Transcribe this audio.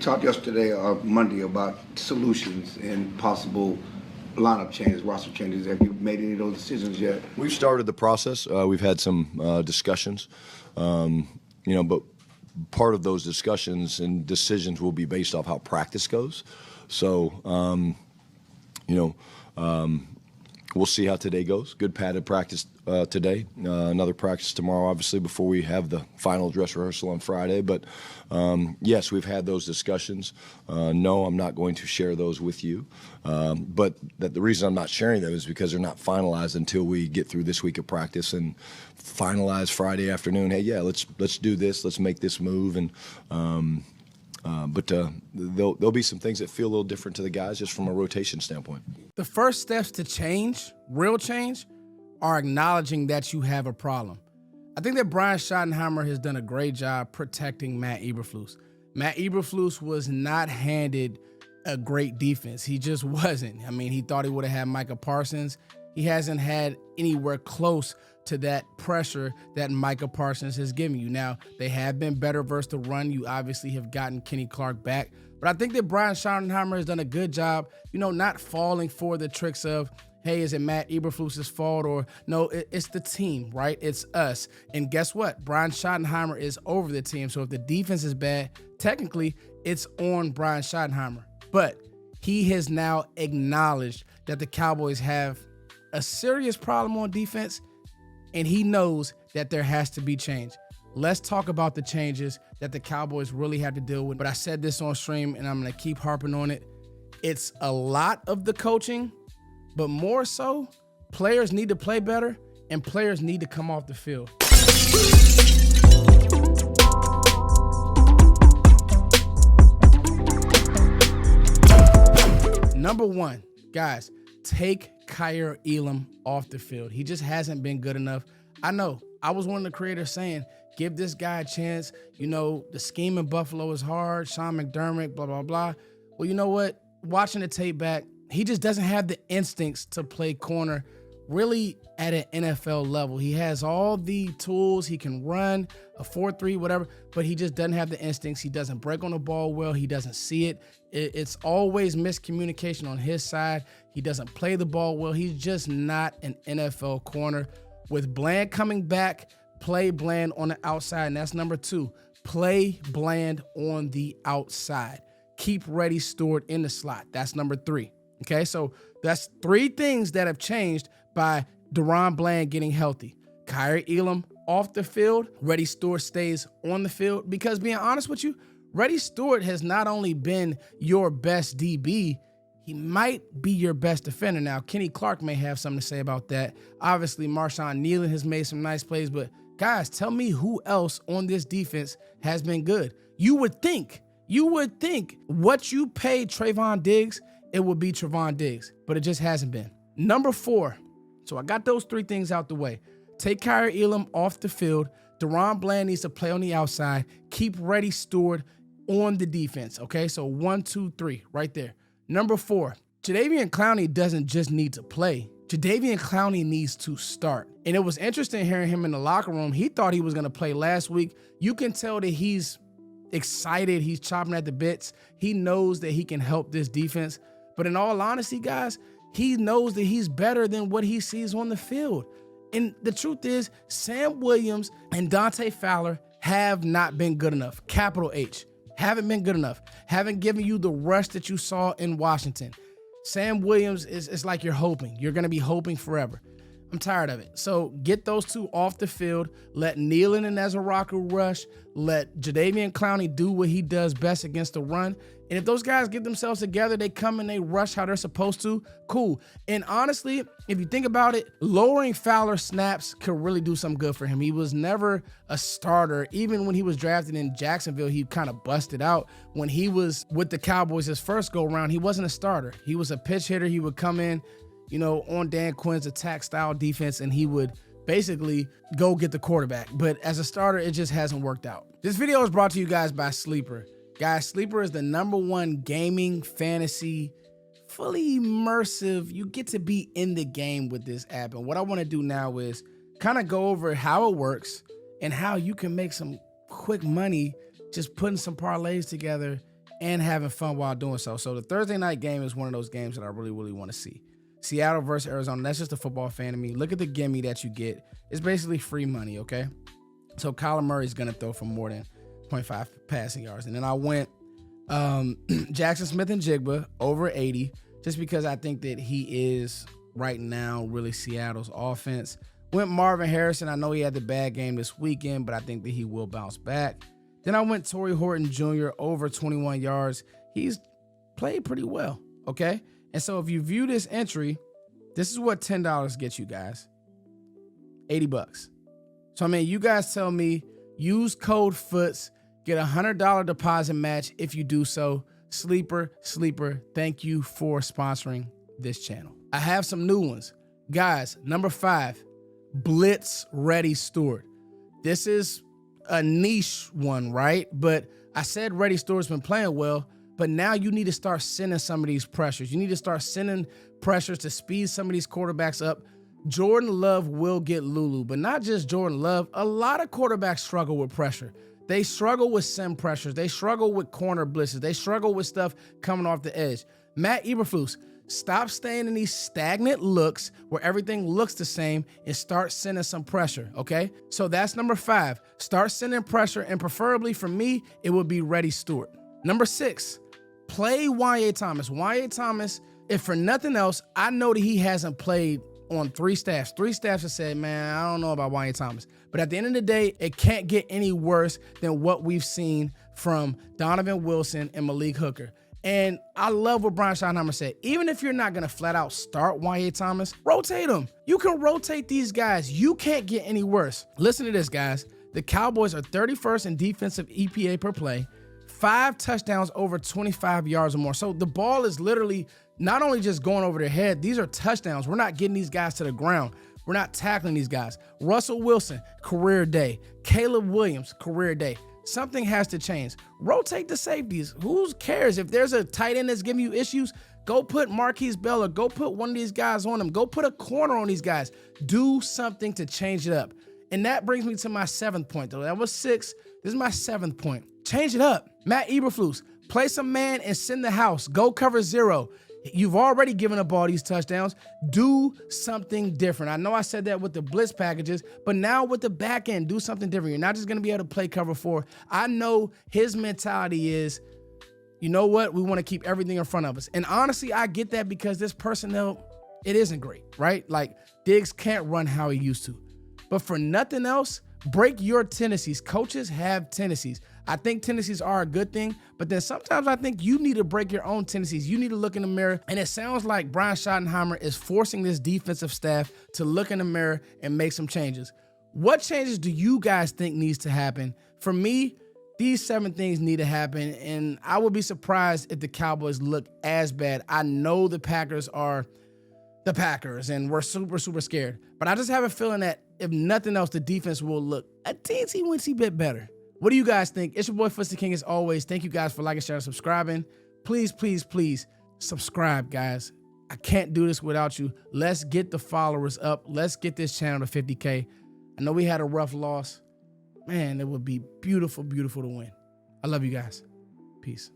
talked yesterday or Monday about solutions and possible lineup changes, roster changes. Have you made any of those decisions yet? We've started the process. We've had some discussions, but part of those discussions and decisions will be based off how practice goes. So, we'll see how today goes. Good padded practice today. Another practice tomorrow, obviously, before we have the final dress rehearsal on Friday. But, yes, we've had those discussions. No, I'm not going to share those with you. But the reason I'm not sharing them is because they're not finalized until we get through this week of practice and finalize Friday afternoon. Hey, yeah, let's do this. Let's make this move. And But there'll be some things that feel a little different to the guys just from a rotation standpoint. The first steps to change, real change, are acknowledging that you have a problem. I think that Brian Schottenheimer has done a great job protecting Matt Eberflus. Matt Eberflus was not handed a great defense. He just wasn't. I mean, he thought he would have had Micah Parsons. He hasn't had anywhere close to that pressure that Micah Parsons has given you. Now, they have been better versus the run. You obviously have gotten Kenny Clark back. But I think that Brian Schottenheimer has done a good job, not falling for the tricks of, hey, is it Matt Eberflus's fault? Or no, it's the team, right? It's us. And guess what? Brian Schottenheimer is over the team. So if the defense is bad, technically it's on Brian Schottenheimer. But he has now acknowledged that the Cowboys have a serious problem on defense, and he knows that there has to be change. Let's talk about the changes that the Cowboys really have to deal with. But I said this on stream, and I'm going to keep harping on it. It's a lot of the coaching, but more so, players need to play better, and players need to come off the field. Number one, guys, take Kaiir Elam off the field. He just hasn't been good enough. I know. I was one of the creators saying, give this guy a chance. The scheme in Buffalo is hard. Sean McDermott, blah, blah, blah. Well, you know what? Watching the tape back, he just doesn't have the instincts to play corner really at an NFL level. He has all the tools. He can run a 4-3, whatever, but he just doesn't have the instincts. He doesn't break on the ball well. He doesn't see it. It's always miscommunication on his side. He doesn't play the ball well. He's just not an NFL corner. With Bland coming back, play Bland on the outside, and that's number two. Play Bland on the outside. Keep Reddy Stewart in the slot. That's number three. Okay, so that's three things that have changed by DaRon Bland getting healthy. Kaiir Elam off the field, Reddy Stewart stays on the field. Because being honest with you, Reddy Stewart has not only been your best DB, he might be your best defender. Now, Kenny Clark may have something to say about that. Obviously, Marshawn Nealon has made some nice plays, but guys, tell me who else on this defense has been good. You would think what you paid Trayvon Diggs, it would be Trayvon Diggs, but it just hasn't been. Number four, so I got those three things out the way. Take Kaiir Elam off the field. DaRon Bland needs to play on the outside. Keep Reddy Stewart on the defense, okay? So 1, 2, 3, right there. Number four, Jadeveon Clowney doesn't just need to play. Jadeveon Clowney needs to start. And it was interesting hearing him in the locker room. He thought he was going to play last week. You can tell that he's excited. He's chopping at the bits. He knows that he can help this defense. But in all honesty, guys, he knows that he's better than what he sees on the field. And the truth is, Sam Williams and Dante Fowler have not been good enough. Capital H. Haven't been good enough. Haven't given you the rush that you saw in Washington. Sam Williams it's like you're hoping. You're going to be hoping forever. I'm tired of it. So get those two off the field. Let Nealon and Ezra rush. Let Jadeveon Clowney do what he does best against the run. And if those guys get themselves together, they come and they rush how they're supposed to, cool. And honestly, if you think about it, lowering Fowler snaps could really do some good for him. He was never a starter. Even when he was drafted in Jacksonville, he kind of busted out. When he was with the Cowboys his first go-around, he wasn't a starter. He was a pitch hitter. He would come in, on Dan Quinn's attack style defense, and he would basically go get the quarterback. But as a starter, it just hasn't worked out. This video is brought to you guys by Sleeper. Guys, Sleeper is the #1 gaming, fantasy, fully immersive. You get to be in the game with this app. And what I want to do now is kind of go over how it works and how you can make some quick money just putting some parlays together and having fun while doing so. So the Thursday night game is one of those games that I really, really want to see. Seattle versus Arizona. That's just a football fan to me. Look at the gimme that you get. It's basically free money, okay? So Kyler Murray's going to throw for more than 0.5 passing yards. And then I went Jackson Smith and Jigba over 80, just because I think that he is right now really Seattle's offense. Went Marvin Harrison. I know he had the bad game this weekend, but I think that he will bounce back. Then I went Torrey Horton Jr. over 21 yards. He's played pretty well, okay? And so if you view this entry, this is what $10 gets you guys. $80. So, I mean, you guys tell me, use code FOOTS, get a $100 deposit match if you do so. Sleeper, thank you for sponsoring this channel. I have some new ones. Guys, number 5, Blitz Ready Stewart. This is a niche one, right? But I said Ready Stewart's been playing well, but now you need to start sending some of these pressures. You need to start sending pressures to speed some of these quarterbacks up. Jordan Love will get Lulu, but not just Jordan Love. A lot of quarterbacks struggle with pressure. They struggle with sim pressures. They struggle with corner blitzes. They struggle with stuff coming off the edge. Matt Eberflus, stop staying in these stagnant looks where everything looks the same and start sending some pressure, okay? So that's number 5. Start sending pressure, and preferably for me, it would be Ready Stewart. Number 6, play Y.A. Thomas. Y.A. Thomas, if for nothing else, I know that he hasn't played on 3 staffs. 3 staffs have said, man, I don't know about Y.A. Thomas. But at the end of the day, it can't get any worse than what we've seen from Donovan Wilson and Malik Hooker. And I love what Brian Schottenheimer said. Even if you're not going to flat out start Y.A. Thomas, rotate him. You can rotate these guys. You can't get any worse. Listen to this, guys. The Cowboys are 31st in defensive EPA per play, 5 touchdowns over 25 yards or more. So the ball is literally not only just going over their head, these are touchdowns. We're not getting these guys to the ground. We're not tackling these guys. Russell Wilson, career day. Caleb Williams, career day. Something has to change. Rotate the safeties. Who cares? If there's a tight end that's giving you issues, go put Marquise Bell or go put one of these guys on him. Go put a corner on these guys. Do something to change it up. And that brings me to my 7th point, though. That was 6. This is my 7th point. Change it up. Matt Eberflus, play some man and send the house. Go cover 0. You've already given up all these touchdowns. Do something different. I know I said that with the blitz packages, but now with the back end, do something different. You're not just going to be able to play cover 4. I know his mentality is, you know what? We want to keep everything in front of us. And honestly, I get that because this personnel, it isn't great, right? Like, Diggs can't run how he used to. But for nothing else, break your tendencies. Coaches have tendencies. I think tendencies are a good thing, but then sometimes I think you need to break your own tendencies. You need to look in the mirror, and it sounds like Brian Schottenheimer is forcing this defensive staff to look in the mirror and make some changes. What changes do you guys think needs to happen? For me, these 7 things need to happen, and I would be surprised if the Cowboys look as bad. I know the Packers are the Packers, and we're super, super scared, but I just have a feeling that if nothing else, the defense will look a teensy-weensy bit better. What do you guys think? It's your boy Footsdaking as always. Thank you guys for liking, sharing, subscribing. Please, please, please subscribe, guys. I can't do this without you. Let's get the followers up. Let's get this channel to 50K. I know we had a rough loss. Man, it would be beautiful, beautiful to win. I love you guys. Peace.